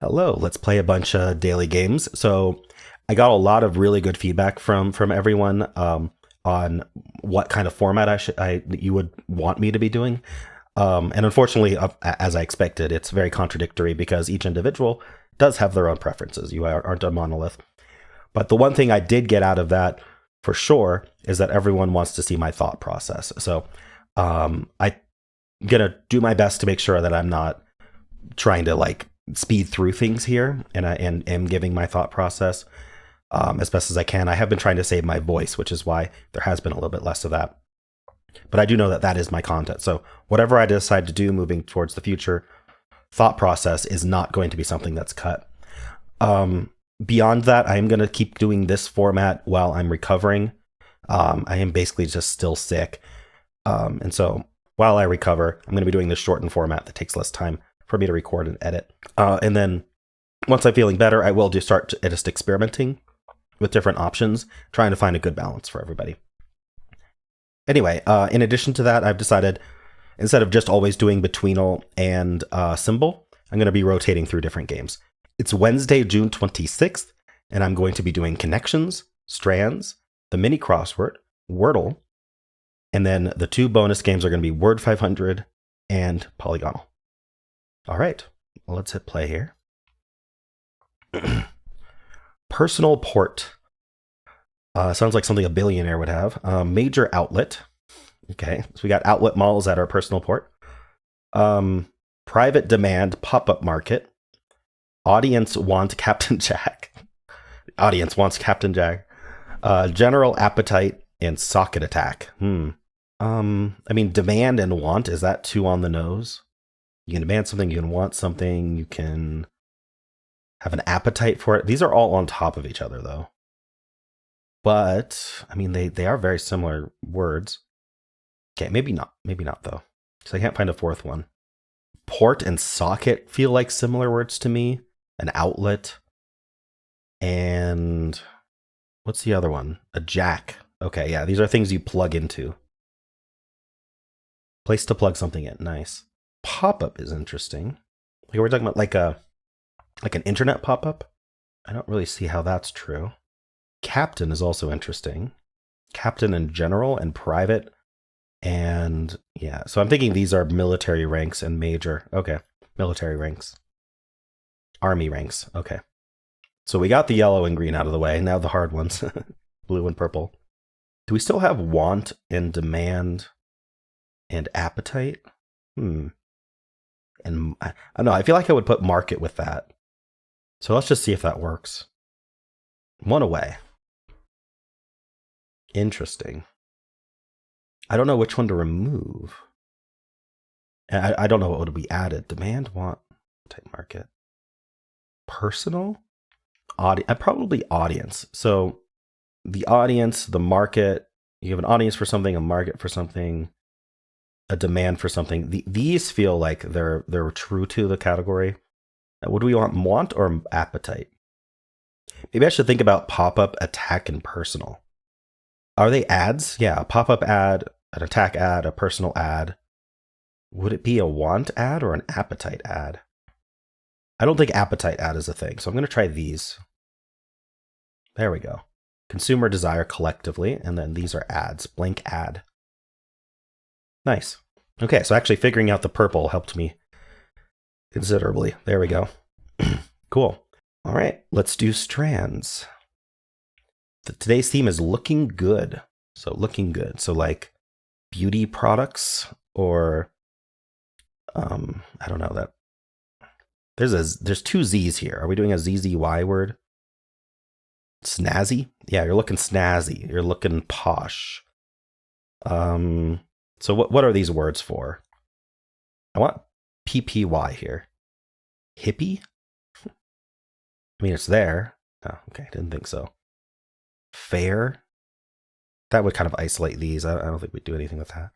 Hello, let's play a bunch of daily games. So I got a lot of really good feedback from everyone on what kind of format you would want me to be doing. And unfortunately, as I expected, it's very contradictory because each individual does have their own preferences. You aren't a monolith. But the one thing I did get out of that for sure is that everyone wants to see my thought process. So I'm gonna do my best to make sure that I'm not trying to like speed through things here, and I am giving my thought process as best as I can. I have been trying to save my voice, which is why there has been a little bit less of that. But I do know that that is my content. So whatever I decide to do moving towards the future, thought process is not going to be something that's cut. Beyond that, I am going to keep doing this format while I'm recovering. I am basically just still sick. And so while I recover, I'm going to be doing this shortened format that takes less time for me to record and edit. And then once I'm feeling better, I will just start just experimenting with different options, trying to find a good balance for everybody. Anyway, in addition to that, I've decided instead of just always doing Betweenal and Symbol, I'm going to be rotating through different games. It's Wednesday, June 26th, and I'm going to be doing Connections, Strands, the mini crossword, Wordle, and then the two bonus games are going to be Word500 and Polygonle. All right, well, let's hit play here. Personal port. Sounds like something a billionaire would have. Major outlet. Okay, so we got outlet malls at our personal port. Private demand pop-up market. Audience want Captain Jack. Audience wants Captain Jack. General appetite and socket attack. I mean, demand and want, is that too on the nose? You can demand something, you can want something, you can have an appetite for it. These are all on top of each other, though. But, I mean, they are very similar words. Okay, maybe not, though. So I can't find a fourth one. Port and socket feel like similar words to me. An outlet. And what's the other one? A jack. Okay, yeah, these are things you plug into. Place to plug something in. Nice. Pop-up is interesting. Like we're talking about like an internet pop-up. I don't really see how that's true. Captain is also interesting. Captain in general and private. And yeah, so I'm thinking these are military ranks and major. Okay, military ranks. Army ranks. Okay. So we got the yellow and green out of the way. Now the hard ones. Blue and purple. Do we still have want and demand and appetite? And I don't know. I feel like I would put market with that. So let's just see if that works. One away. Interesting. I don't know which one to remove. I don't know what would be added. Demand, want, type market. Personal? Probably audience. So the audience, the market, you have an audience for something, a market for something, a demand for something. These feel like they're true to the category. What do we want or appetite? Maybe I should think about pop-up, attack, and personal. Are they ads? Yeah, a pop-up ad, an attack ad, a personal ad. Would it be a want ad or an appetite ad? I don't think appetite ad is a thing, so I'm going to try these. There we go. Consumer desire collectively, and then these are ads. Blank ad. Nice. Okay, so actually figuring out the purple helped me considerably. There we go. Cool. All right, let's do strands. Today's theme is looking good. So looking good. So like beauty products or I don't know that. There's two Z's here. Are we doing a ZZY word? Snazzy? Yeah, you're looking snazzy. You're looking posh. So what are these words for? I want PPY here. Hippie? I mean, it's there. Oh, okay, didn't think so. Fair? That would kind of isolate these. I don't think we'd do anything with that.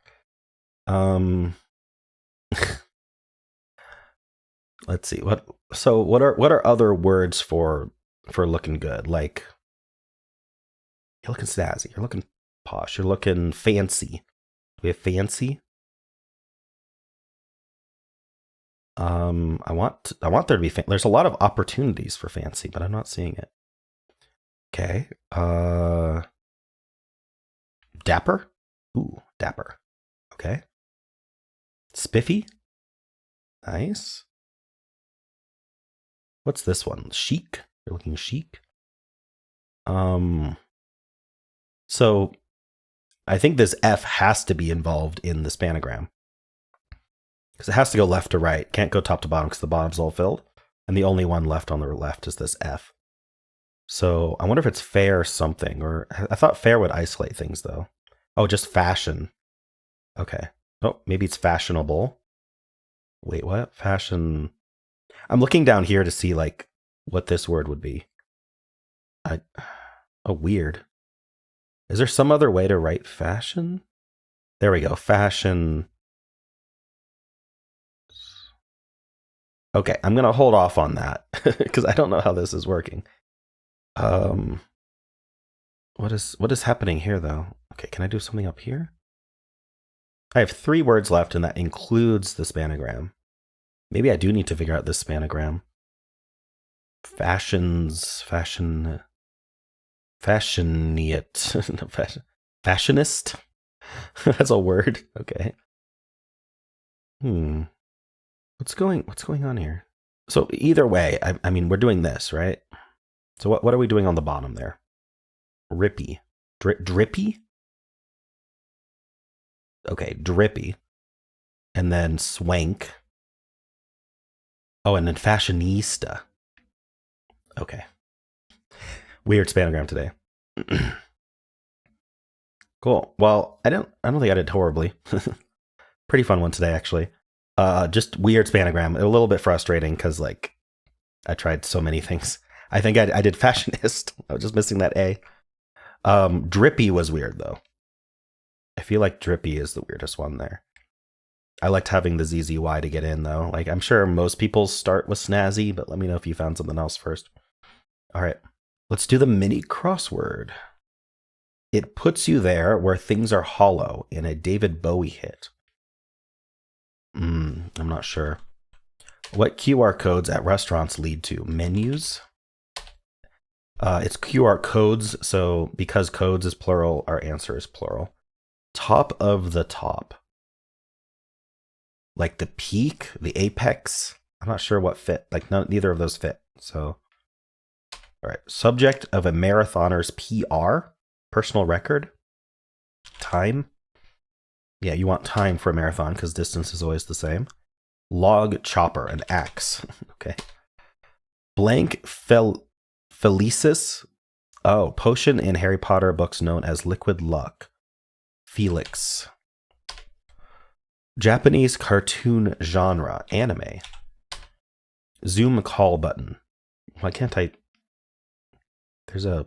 Let's see. What are other words for looking good? Like you're looking snazzy, you're looking posh, you're looking fancy. Do we have fancy? I want there to be there's a lot of opportunities for fancy, but I'm not seeing it. Okay. Dapper? Ooh, dapper. Okay. Spiffy? Nice. What's this one? Chic? You're looking chic? So I think this F has to be involved in the spanogram. Because it has to go left to right. Can't go top to bottom because the bottom's all filled. And the only one left on the left is this F. So I wonder if it's fair something. Or I thought fair would isolate things, though. Oh, just fashion. Okay. Oh, maybe it's fashionable. Wait, what? Fashion. I'm looking down here to see, like, what this word would be. Oh, weird. Is there some other way to write fashion? There we go. Fashion. Okay, I'm going to hold off on that because I don't know how this is working. What is happening here, though? Okay, can I do something up here? I have 3 words left, and that includes the spanogram. Maybe I do need to figure out this spanogram. Fashionist. Fashionist? That's a word. Okay. What's going on here? So either way, I mean, we're doing this, right? So what are we doing on the bottom there? Rippy. Drippy? Okay, drippy. And then swank. Oh, and then fashionista. Okay. Weird spanogram today. Cool. Well, I don't think I did horribly. Pretty fun one today, actually. Just weird spanogram. A little bit frustrating because, like, I tried so many things. I think I did fashionist. I was just missing that A. Drippy was weird, though. I feel like drippy is the weirdest one there. I liked having the ZZY to get in, though. Like, I'm sure most people start with snazzy, but let me know if you found something else first. All right. Let's do the mini crossword. It puts you there where things are hollow in a David Bowie hit. I'm not sure. What QR codes at restaurants lead to? Menus? It's QR codes, so because codes is plural, our answer is plural. Top of the top. Like the peak, the apex. I'm not sure what fit. Like neither of those fit. So, all right. Subject of a marathoner's PR, personal record. Time. Yeah, you want time for a marathon because distance is always the same. Log chopper, an axe. Okay. Blank Felicis. Oh, potion in Harry Potter books known as liquid luck. Felix. Japanese cartoon genre, anime. Zoom call button. Why can't I? There's a.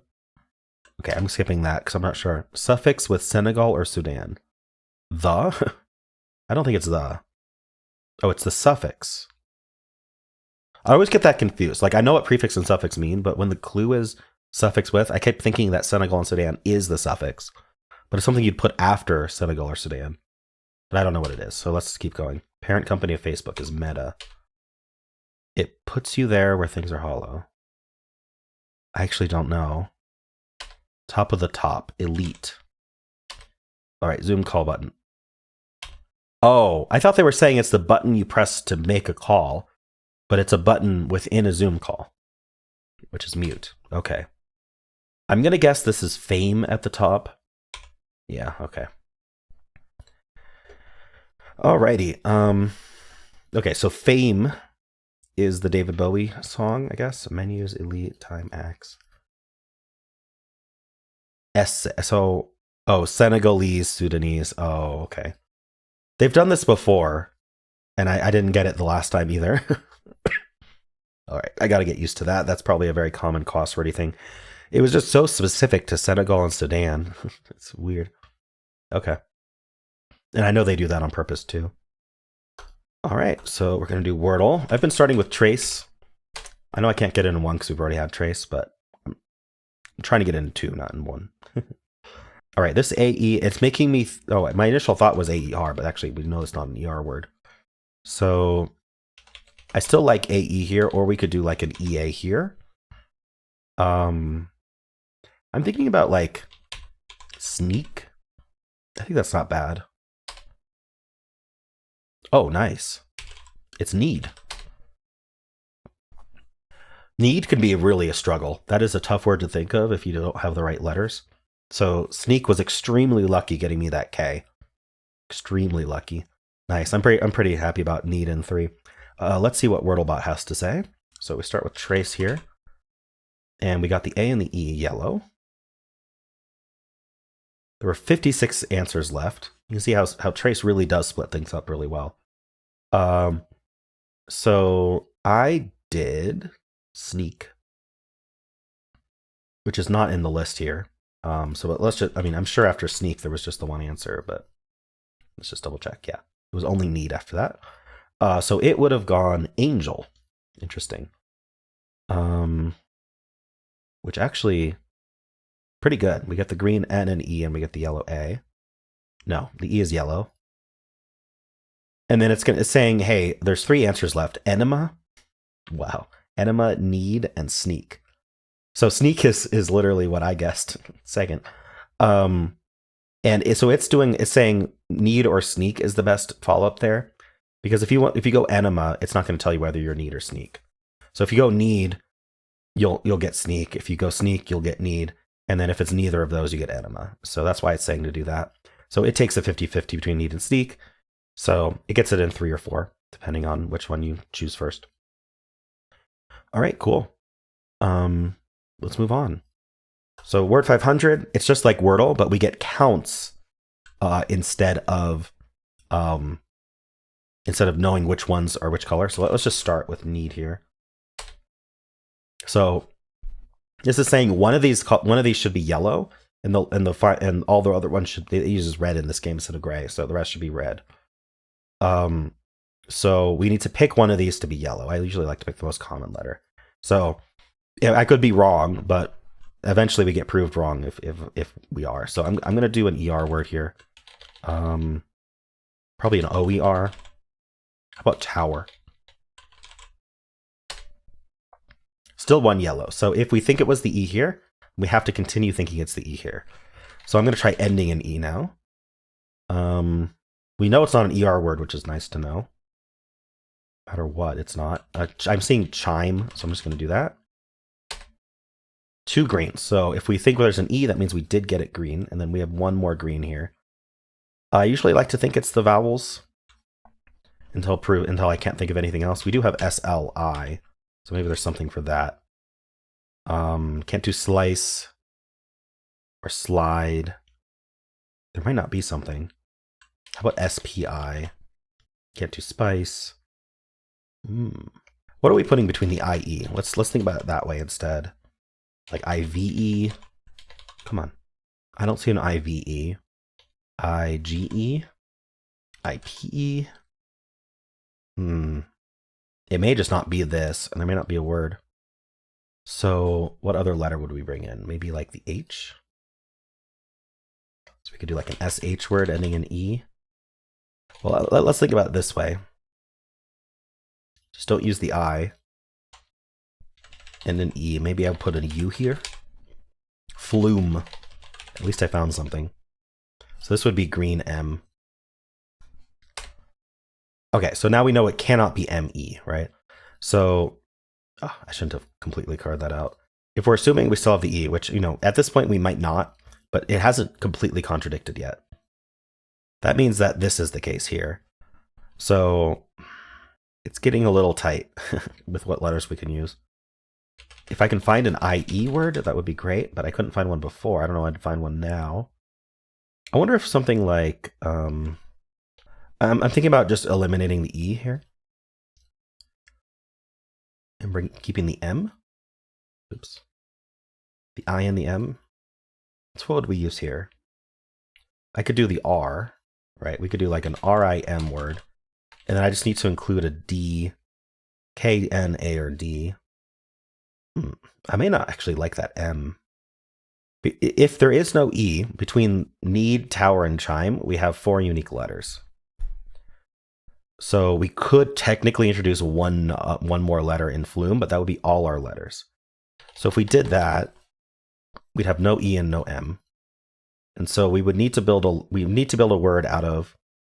Okay, I'm skipping that because I'm not sure. Suffix with Senegal or Sudan. The? I don't think it's the. Oh, it's the suffix. I always get that confused. Like, I know what prefix and suffix mean, but when the clue is suffix with, I kept thinking that Senegal and Sudan is the suffix. But it's something you'd put after Senegal or Sudan. But I don't know what it is, so let's keep going. Parent company of Facebook is Meta. It puts you there where things are hollow. I actually don't know. Top of the top. Elite. All right, Zoom call button. Oh, I thought they were saying it's the button you press to make a call, but it's a button within a Zoom call, which is mute. Okay. I'm going to guess this is fame at the top. Yeah, okay. Alrighty. Okay, so fame is the David Bowie song, I guess. Menus, elite, time, axe. Senegalese, Sudanese. Oh, okay. They've done this before, and I didn't get it the last time either. All right, I got to get used to that. That's probably a very common crosswordy thing. It was just so specific to Senegal and Sudan. It's weird. Okay. And I know they do that on purpose, too. All right, so we're going to do Wordle. I've been starting with trace. I know I can't get it in one because we've already had trace, but I'm trying to get in two, not in one. All right, this AE, it's making me... my initial thought was AER, but actually we know it's not an ER word. So I still like AE here, or we could do like an EA here. I'm thinking about like sneak. I think that's not bad. Oh, nice. It's need. Need can be really a struggle. That is a tough word to think of if you don't have the right letters. So sneak was extremely lucky getting me that K. Extremely lucky. Nice. I'm pretty happy about need in 3. Let's see what WordleBot has to say. So we start with trace here. And we got the A and the E yellow. There were 56 answers left. You can see how trace really does split things up really well. So I did sneak, which is not in the list here. So let's just, I mean, I'm sure after sneak there was just the one answer, but let's just double check. Yeah, it was only need after that. So it would have gone angel. Interesting. Which actually pretty good. We get the green N and E, and we get the yellow A. No, the E is yellow. And then it's saying, hey, there's 3 answers left. Enema. Wow. Enema, need, and sneak. So sneak is literally what I guessed second. And so it's saying need or sneak is the best follow-up there. Because if you go enema, it's not going to tell you whether you're need or sneak. So if you go need, you'll get sneak. If you go sneak, you'll get need. And then if it's neither of those, you get enema. So that's why it's saying to do that. So it takes a 50-50 between need and sneak. So it gets it in 3 or 4, depending on which one you choose first. All right, cool. Let's move on. So Word500, it's just like Wordle, but we get counts instead of knowing which ones are which color. So let's just start with need here. So this is saying one of these should be yellow, and all the other ones should, it uses red in this game instead of gray, so the rest should be red. So we need to pick one of these to be yellow. I usually like to pick the most common letter. So yeah, I could be wrong, but eventually we get proved wrong if we are. So I'm gonna do an ER word here. Probably an OER. How about tower? Still one yellow. So if we think it was the E here, we have to continue thinking it's the E here. So I'm going to try ending in E now. We know it's not an ER word, which is nice to know. No matter what, it's not. I'm seeing chime, so I'm just going to do that. 2 greens. So if we think there's an E, that means we did get it green, and then we have 1 more green here. I usually like to think it's the vowels until I can't think of anything else. We do have SLI. So maybe there's something for that. Can't do slice or slide. There might not be something. How about SPI? Can't do spice. What are we putting between the IE? Let's think about it that way instead. Like IVE. Come on. I don't see an IVE. IGE. IPE. It may just not be this, and there may not be a word. So what other letter would we bring in? Maybe like the H? So we could do like an SH word ending in E. Well, let's think about it this way. Just don't use the I. And an E. Maybe I'll put a U here. Flume. At least I found something. So this would be green M. Okay, so now we know it cannot be ME, right? So I shouldn't have completely carved that out. If we're assuming we still have the E, which, at this point we might not, but it hasn't completely contradicted yet. That means that this is the case here. So it's getting a little tight with what letters we can use. If I can find an IE word, that would be great, but I couldn't find one before. I don't know how to find one now. I wonder if something like... I'm thinking about just eliminating the E here. And keeping the M. Oops. The I and the M. So what would we use here? I could do the R, right? We could do like an RIM word. And then I just need to include a D, K, N, A, or D. I may not actually like that M. If there is no E, between need, tower, and chime, we have 4 unique letters. So we could technically introduce one more letter in Flume, but that would be all our letters. So if we did that, we'd have no E and no M. And so we would need to build a word out of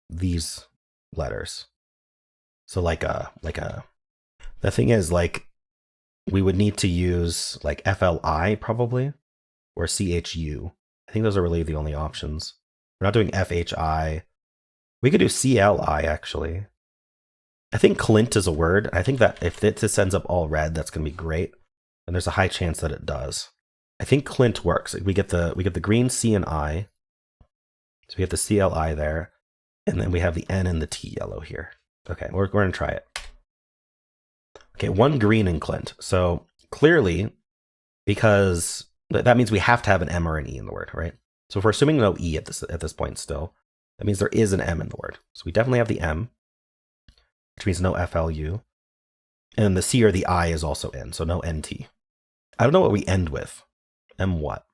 these letters. So the thing is, like, we would need to use like FLI probably, or CHU. I think those are really the only options. We're not doing FHI. We could do CLI actually. I think Clint is a word. I think that if this ends up all red, that's going to be great. And there's a high chance that it does. I think Clint works. We get the green C and I. So we have the CLI there. And then we have the N and the T yellow here. Okay, we're going to try it. Okay, one green in Clint. So clearly, because that means we have to have an M or an E in the word, right? So if we're assuming no E at this point still, that means there is an M in the word. So we definitely have the M, which means no FLU. And the C or the I is also in, so no NT. I don't know what we end with. M what?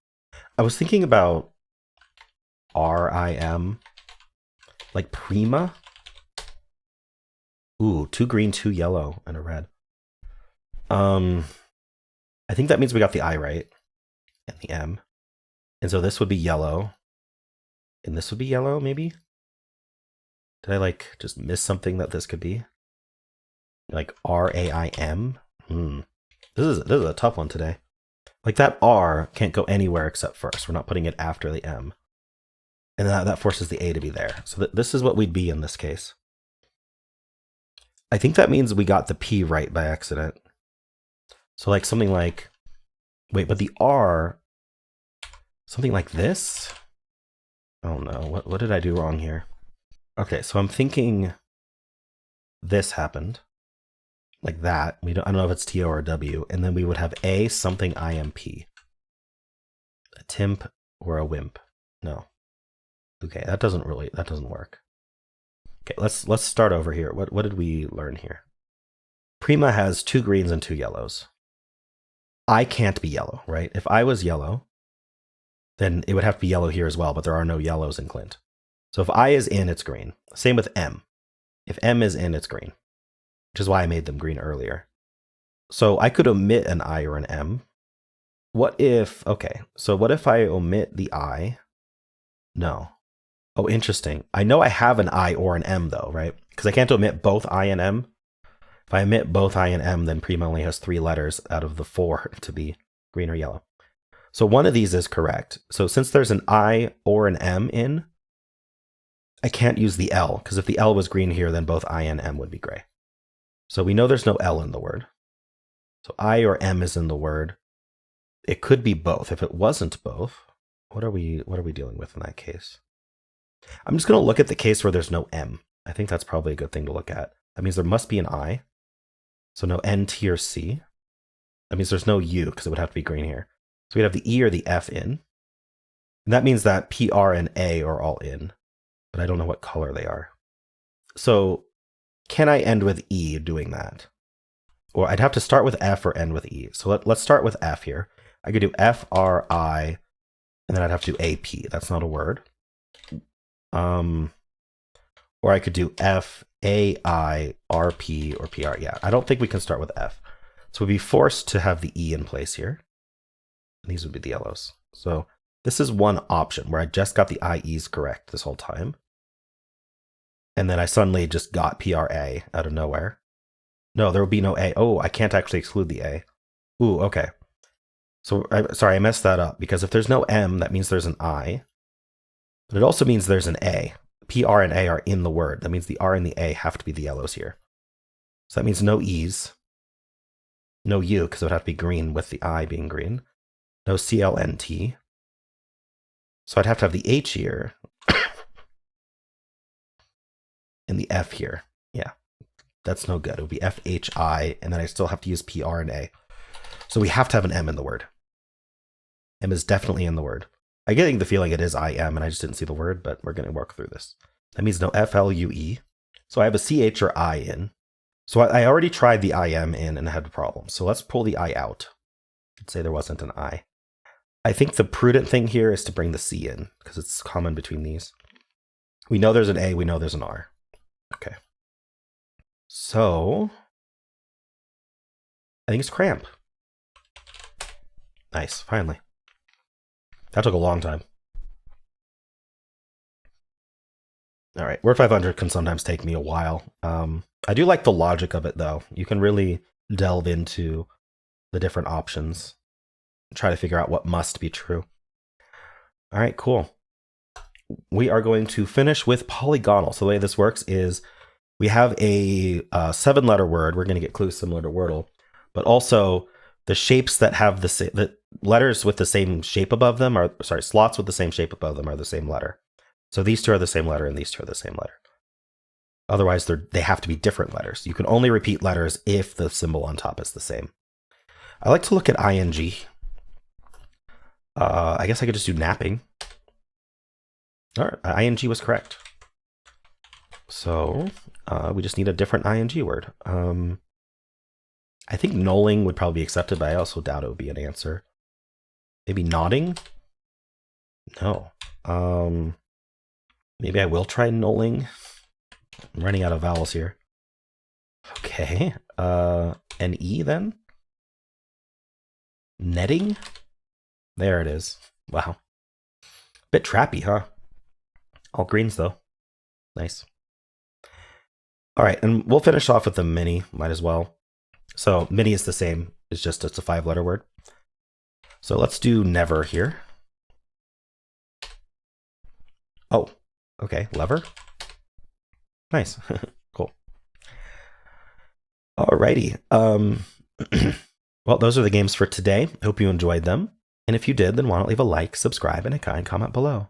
I was thinking about RIM, like Prima. Ooh, 2 green, 2 yellow, and a red. I think that means we got the I right, and the M. And so this would be yellow, and this would be yellow, maybe? Did I, like, just miss something that this could be? Like RAIM? This is a tough one today. Like, that R can't go anywhere except first. We're not putting it after the M. And that forces the A to be there. So this is what we'd be in this case. I think that means we got the P right by accident. So like something like, wait, but the R, something like this? Oh no, what did I do wrong here? Okay, so I'm thinking this happened. Like that. I don't know if it's T-O or W. And then we would have A something IMP. A timp or a wimp. No. Okay, that doesn't work. Okay, let's start over here. What did we learn here? Prima has 2 greens and 2 yellows. I can't be yellow, right? If I was yellow, then it would have to be yellow here as well, but there are no yellows in Clint. So if I is in, it's green. Same with M. If M is in, it's green, which is why I made them green earlier. So I could omit an I or an M. What if I omit the I? No. Oh, interesting. I know I have an I or an M though, right? Because I can't omit both I and M. If I omit both I and M, then Prima only has 3 letters out of the 4 to be green or yellow. So one of these is correct. So since there's an I or an M in, I can't use the L, because if the L was green here, then both I and M would be gray. So we know there's no L in the word. So I or M is in the word. It could be both. If it wasn't both, what are we dealing with in that case? I'm just going to look at the case where there's no M. I think that's probably a good thing to look at. That means there must be an I. So no N, T, or C. That means there's no U, because it would have to be green here. So we'd have the E or the F in. And that means that P, R, and A are all in. But I don't know what color they are. So can I end with E doing that? Or I'd have to start with F or end with E. So let's start with F here. I could do F, R, I, and then I'd have to do AP. That's not a word. Or I could do F, A, I, R, P, or P, R. Yeah, I don't think we can start with F. So we'd be forced to have the E in place here. And these would be the yellows. So this is one option where I just got the IEs correct this whole time. And then I suddenly just got PRA out of nowhere. No, there will be no A. Oh, I can't actually exclude the A. Ooh, okay. So, sorry, I messed that up, because if there's no M, that means there's an I. But it also means there's an A. P, R, and A are in the word. That means the R and the A have to be the yellows here. So that means no E's. No U, because it would have to be green with the I being green. No CLNT. So I'd have to have the H here. and the F here. Yeah, that's no good. It would be FHI, and then I still have to use PR and A. So we have to have an M in the word. M is definitely in the word. I'm getting the feeling it is IM, and I just didn't see the word, but we're going to work through this. That means no FLUE. So I have a CH or I in. So I already tried the IM in and had a problem. So let's pull the I out. Let's say there wasn't an I. I think the prudent thing here is to bring the C in, because it's common between these. We know there's an A, we know there's an R. Okay. So I think it's cramp. Nice, finally. That took a long time. All right, Word500 can sometimes take me a while. I do like the logic of it, though. You can really delve into the different options, try to figure out what must be true. All right, cool. We are going to finish with polygonal. So the way this works is we have a 7-letter word. We're going to get clues similar to Wordle, but also the shapes that have the letters with the same shape above them are, sorry, slots with the same shape above them are the same letter. So these two are the same letter and these two are the same letter. Otherwise, they have to be different letters. You can only repeat letters if the symbol on top is the same. I like to look at ing. I guess I could just do napping. All right, ing was correct. So we just need a different ing word. I think nulling would probably be accepted, but I also doubt it would be an answer. Maybe nodding? No. Maybe I will try nulling. I'm running out of vowels here. Okay. An E then? Netting? There it is. Wow. Bit trappy, huh? All greens though. Nice. All right, and we'll finish off with the mini, might as well. So mini is the same, it's a 5-letter word. So let's do never here. Oh, okay, lever. Nice, cool. Alrighty, well, those are the games for today. Hope you enjoyed them. And if you did, then why not leave a like, subscribe, and a kind comment below.